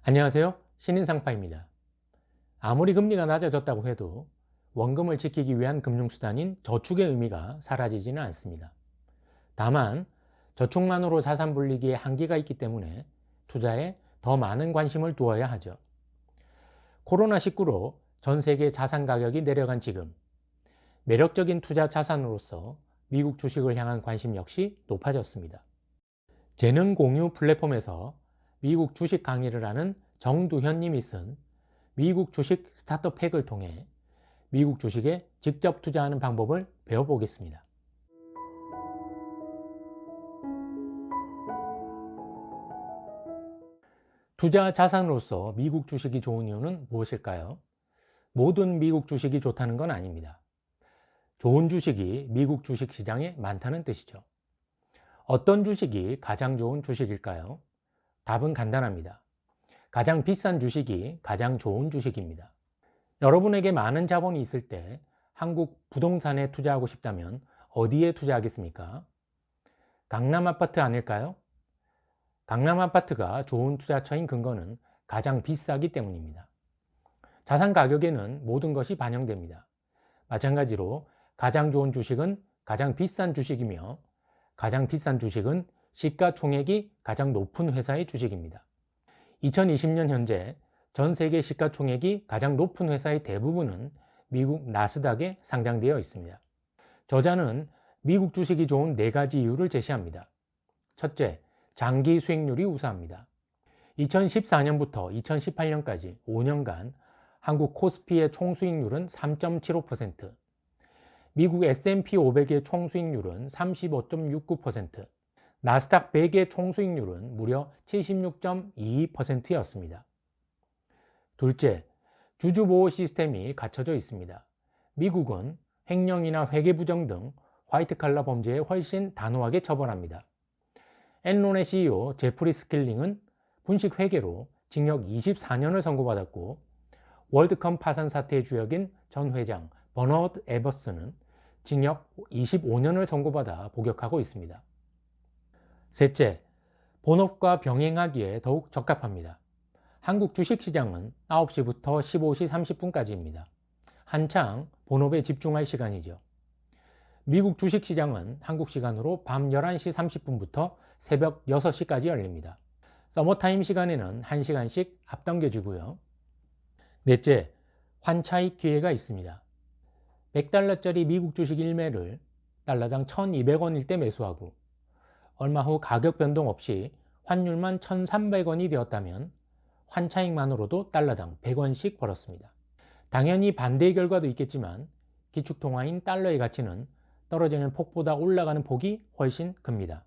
안녕하세요. 신인상파입니다. 아무리 금리가 낮아졌다고 해도 원금을 지키기 위한 금융수단인 저축의 의미가 사라지지는 않습니다. 다만 저축만으로 자산 불리기에 한계가 있기 때문에 투자에 더 많은 관심을 두어야 하죠. 코로나19로 전 세계 자산 가격이 내려간 지금 매력적인 투자 자산으로서 미국 주식을 향한 관심 역시 높아졌습니다. 재능 공유 플랫폼에서 미국 주식 강의를 하는 정두현 님이 쓴 미국 주식 스타트업 핵을 통해 미국 주식에 직접 투자하는 방법을 배워보겠습니다. 투자 자산으로서 미국 주식이 좋은 이유는 무엇일까요? 모든 미국 주식이 좋다는 건 아닙니다. 좋은 주식이 미국 주식 시장에 많다는 뜻이죠. 어떤 주식이 가장 좋은 주식일까요? 답은 간단합니다. 가장 비싼 주식이 가장 좋은 주식입니다. 여러분에게 많은 자본이 있을 때 한국 부동산에 투자하고 싶다면 어디에 투자하겠습니까? 강남 아파트 아닐까요? 강남 아파트가 좋은 투자처인 근거는 가장 비싸기 때문입니다. 자산 가격에는 모든 것이 반영됩니다. 마찬가지로 가장 좋은 주식은 가장 비싼 주식이며 가장 비싼 주식은 시가총액이 가장 높은 회사의 주식입니다. 2020년 현재 전 세계 시가총액이 가장 높은 회사의 대부분은 미국 나스닥에 상장되어 있습니다. 저자는 미국 주식이 좋은 4가지 이유를 제시합니다. 첫째, 장기 수익률이 우수합니다. 2014년부터 2018년까지 5년간 한국 코스피의 총수익률은 3.75%, 미국 S&P 500의 총수익률은 35.69%, 나스닥 100의 총수익률은 무려 76.22%였습니다. 둘째, 주주보호 시스템이 갖춰져 있습니다. 미국은 횡령이나 회계부정 등 화이트칼라 범죄에 훨씬 단호하게 처벌합니다. 엔론의 CEO 제프리 스킬링은 분식 회계로 징역 24년을 선고받았고, 월드컴 파산 사태의 주역인 전 회장 버너드 에버스는 징역 25년을 선고받아 복역하고 있습니다. 셋째, 본업과 병행하기에 더욱 적합합니다. 한국 주식시장은 9시부터 15시 30분까지입니다. 한창 본업에 집중할 시간이죠. 미국 주식시장은 한국 시간으로 밤 11시 30분부터 새벽 6시까지 열립니다. 서머타임 시간에는 1시간씩 앞당겨지고요. 넷째, 환차익 기회가 있습니다. 100달러짜리 미국 주식 1매를 달러당 1,200원일 때 매수하고 얼마 후 가격 변동 없이 환율만 1,300원이 되었다면 환차익만으로도 달러당 100원씩 벌었습니다. 당연히 반대의 결과도 있겠지만 기축통화인 달러의 가치는 떨어지는 폭보다 올라가는 폭이 훨씬 큽니다.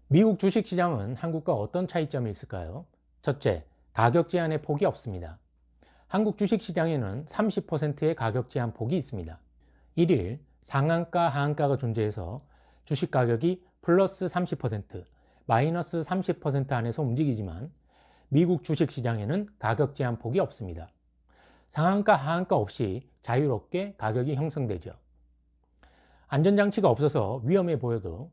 미국 주식시장은 한국과 어떤 차이점이 있을까요? 첫째, 가격 제한의 폭이 없습니다. 한국 주식시장에는 30%의 가격 제한 폭이 있습니다. 1일 상한가, 하한가가 존재해서 주식 가격이 플러스 30%, 마이너스 30% 안에서 움직이지만 미국 주식시장에는 가격 제한 폭이 없습니다. 상한가, 하한가 없이 자유롭게 가격이 형성되죠. 안전장치가 없어서 위험해 보여도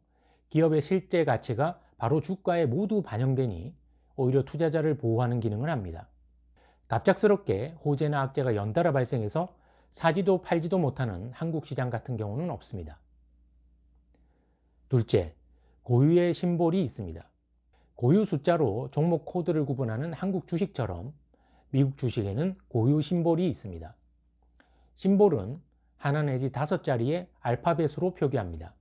기업의 실제 가치가 바로 주가에 모두 반영되니 오히려 투자자를 보호하는 기능을 합니다. 갑작스럽게 호재나 악재가 연달아 발생해서 사지도 팔지도 못하는 한국 시장 같은 경우는 없습니다. 둘째, 고유의 심볼이 있습니다. 고유 숫자로 종목 코드를 구분하는 한국 주식처럼 미국 주식에는 고유 심볼이 있습니다. 심볼은 하나 내지 5자리의 알파벳으로 표기합니다.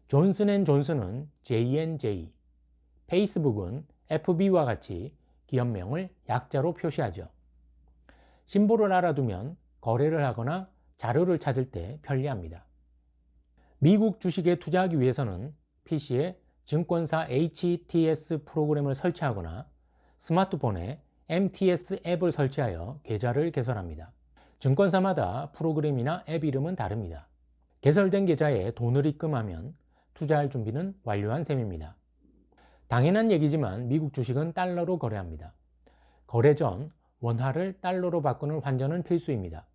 존슨앤존슨은 JNJ, 페이스북은 FB와 같이 기업명을 약자로 표시하죠. 심볼을 알아두면 거래를 하거나 자료를 찾을 때 편리합니다. 미국 주식에 투자하기 위해서는 PC에 증권사 HTS 프로그램을 설치하거나 스마트폰에 MTS 앱을 설치하여 계좌를 개설합니다. 증권사마다 프로그램이나 앱 이름은 다릅니다. 개설된 계좌에 돈을 입금하면 투자할 준비는 완료한 셈입니다. 당연한 얘기지만 미국 주식은 달러로 거래합니다. 거래 전 원화를 달러로 바꾸는 환전은 필수입니다.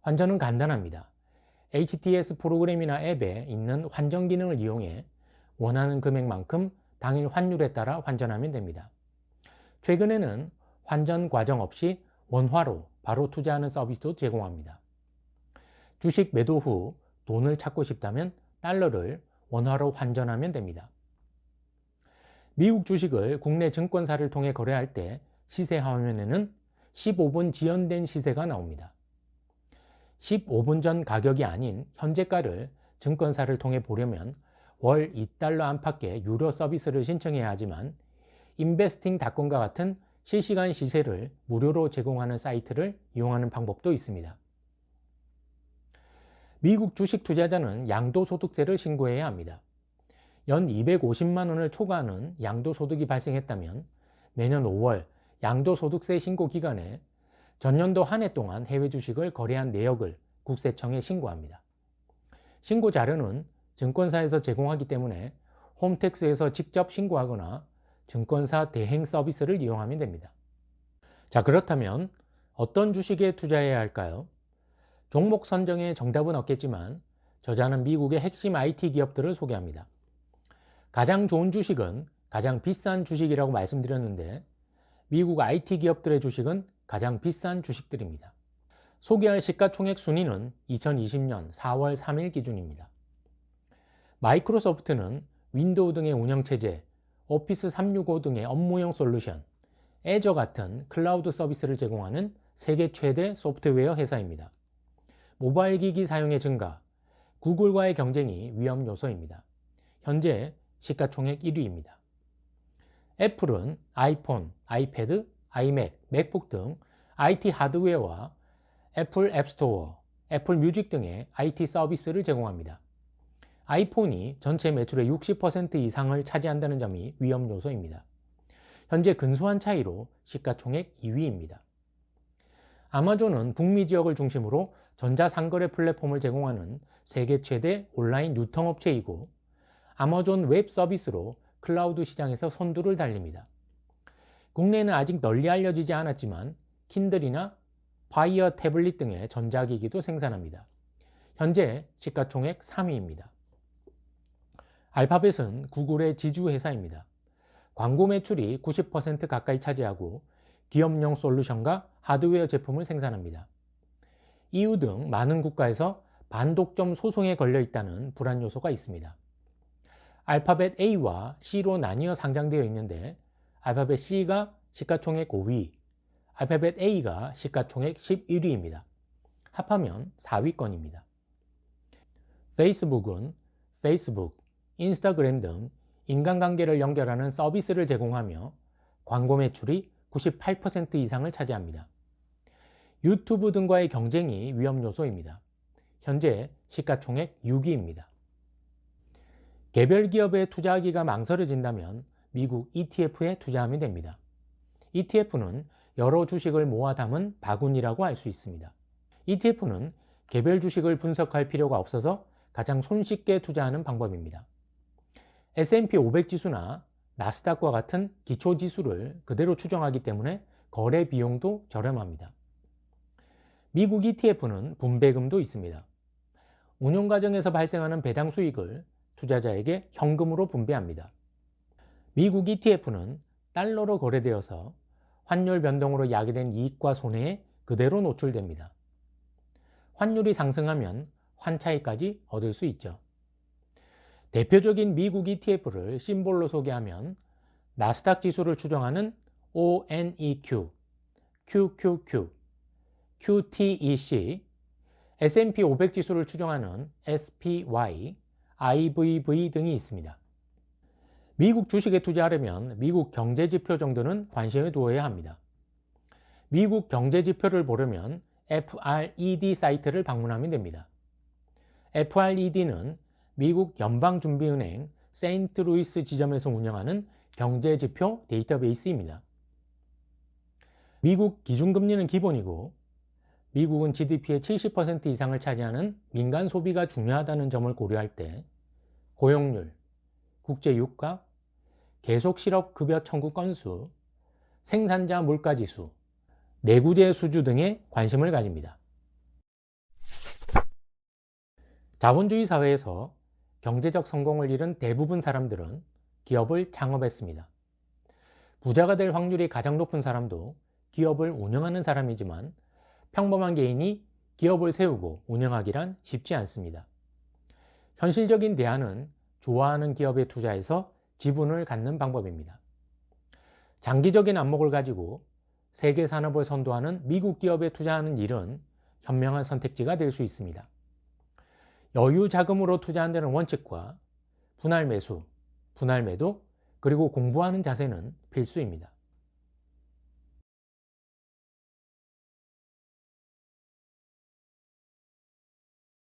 환전은 간단합니다. HTS 프로그램이나 앱에 있는 환전 기능을 이용해 원하는 금액만큼 당일 환율에 따라 환전하면 됩니다. 최근에는 환전 과정 없이 원화로 바로 투자하는 서비스도 제공합니다. 주식 매도 후 돈을 찾고 싶다면 달러를 원화로 환전하면 됩니다. 미국 주식을 국내 증권사를 통해 거래할 때 시세 화면에는 15분 지연된 시세가 나옵니다. 15분 전 가격이 아닌 현재가를 증권사를 통해 보려면 월 2달러 안팎의 유료 서비스를 신청해야 하지만 인베스팅닷컴과 같은 실시간 시세를 무료로 제공하는 사이트를 이용하는 방법도 있습니다. 미국 주식 투자자는 양도소득세를 신고해야 합니다. 연 250만 원을 초과하는 양도소득이 발생했다면 매년 5월 양도소득세 신고 기간에 전년도 한 해 동안 해외 주식을 거래한 내역을 국세청에 신고합니다. 신고 자료는 증권사에서 제공하기 때문에 홈택스에서 직접 신고하거나 증권사 대행 서비스를 이용하면 됩니다. 자, 그렇다면 어떤 주식에 투자해야 할까요? 종목 선정에 정답은 없겠지만 저자는 미국의 핵심 IT 기업들을 소개합니다. 가장 좋은 주식은 가장 비싼 주식이라고 말씀드렸는데 미국 IT 기업들의 주식은 가장 비싼 주식들입니다. 소개할 시가총액 순위는 2020년 4월 3일 기준입니다. 마이크로소프트는 윈도우 등의 운영체제, 오피스 365 등의 업무용 솔루션, 애저 같은 클라우드 서비스를 제공하는 세계 최대 소프트웨어 회사입니다. 모바일 기기 사용의 증가, 구글과의 경쟁이 위험 요소입니다. 현재 시가총액 1위입니다. 애플은 아이폰, 아이패드, 아이맥, 맥북 등 IT 하드웨어와 애플 앱스토어, 애플 뮤직 등의 IT 서비스를 제공합니다. 아이폰이 전체 매출의 60% 이상을 차지한다는 점이 위험 요소입니다. 현재 근소한 차이로 시가총액 2위입니다. 아마존은 북미 지역을 중심으로 전자상거래 플랫폼을 제공하는 세계 최대 온라인 유통업체이고 아마존 웹 서비스로 클라우드 시장에서 선두를 달립니다. 국내에는 아직 널리 알려지지 않았지만 킨들이나 파이어 태블릿 등의 전자기기도 생산합니다. 현재 시가총액 3위입니다. 알파벳은 구글의 지주회사입니다. 광고 매출이 90% 가까이 차지하고 기업용 솔루션과 하드웨어 제품을 생산합니다. EU 등 많은 국가에서 반독점 소송에 걸려 있다는 불안 요소가 있습니다. 알파벳 A와 C로 나뉘어 상장되어 있는데 알파벳 C가 시가총액 5위, 알파벳 A가 시가총액 11위입니다. 합하면 4위권입니다. 페이스북은 페이스북, 인스타그램 등 인간관계를 연결하는 서비스를 제공하며 광고 매출이 98% 이상을 차지합니다. 유튜브 등과의 경쟁이 위험 요소입니다. 현재 시가총액 6위입니다. 개별 기업에 투자하기가 망설여진다면 미국 ETF에 투자하면 됩니다. ETF는 여러 주식을 모아 담은 바구니라고 할 수 있습니다. ETF는 개별 주식을 분석할 필요가 없어서 가장 손쉽게 투자하는 방법입니다. S&P 500 지수나 나스닥과 같은 기초 지수를 그대로 추정하기 때문에 거래 비용도 저렴합니다. 미국 ETF는 분배금도 있습니다. 운용 과정에서 발생하는 배당 수익을 투자자에게 현금으로 분배합니다. 미국 ETF는 달러로 거래되어서 환율 변동으로 야기된 이익과 손해에 그대로 노출됩니다. 환율이 상승하면 환차익까지 얻을 수 있죠. 대표적인 미국 ETF를 심볼로 소개하면 나스닥 지수를 추정하는 ONEQ, QQQ, QTEC, S&P 500 지수를 추정하는 SPY, IVV 등이 있습니다. 미국 주식에 투자하려면 미국 경제지표 정도는 관심을 두어야 합니다. 미국 경제지표를 보려면 FRED 사이트를 방문하면 됩니다. FRED는 미국 연방준비은행 세인트루이스 지점에서 운영하는 경제지표 데이터베이스입니다. 미국 기준금리는 기본이고 미국은 GDP의 70% 이상을 차지하는 민간 소비가 중요하다는 점을 고려할 때 고용률, 국제유가, 계속 실업급여 청구 건수, 생산자 물가지수, 내구재 수주 등에 관심을 가집니다. 자본주의 사회에서 경제적 성공을 이룬 대부분 사람들은 기업을 창업했습니다. 부자가 될 확률이 가장 높은 사람도 기업을 운영하는 사람이지만 평범한 개인이 기업을 세우고 운영하기란 쉽지 않습니다. 현실적인 대안은 좋아하는 기업에 투자해서 지분을 갖는 방법입니다. 장기적인 안목을 가지고 세계 산업을 선도하는 미국 기업에 투자하는 일은 현명한 선택지가 될 수 있습니다. 여유 자금으로 투자한다는 원칙과 분할 매수, 분할 매도, 그리고 공부하는 자세는 필수입니다.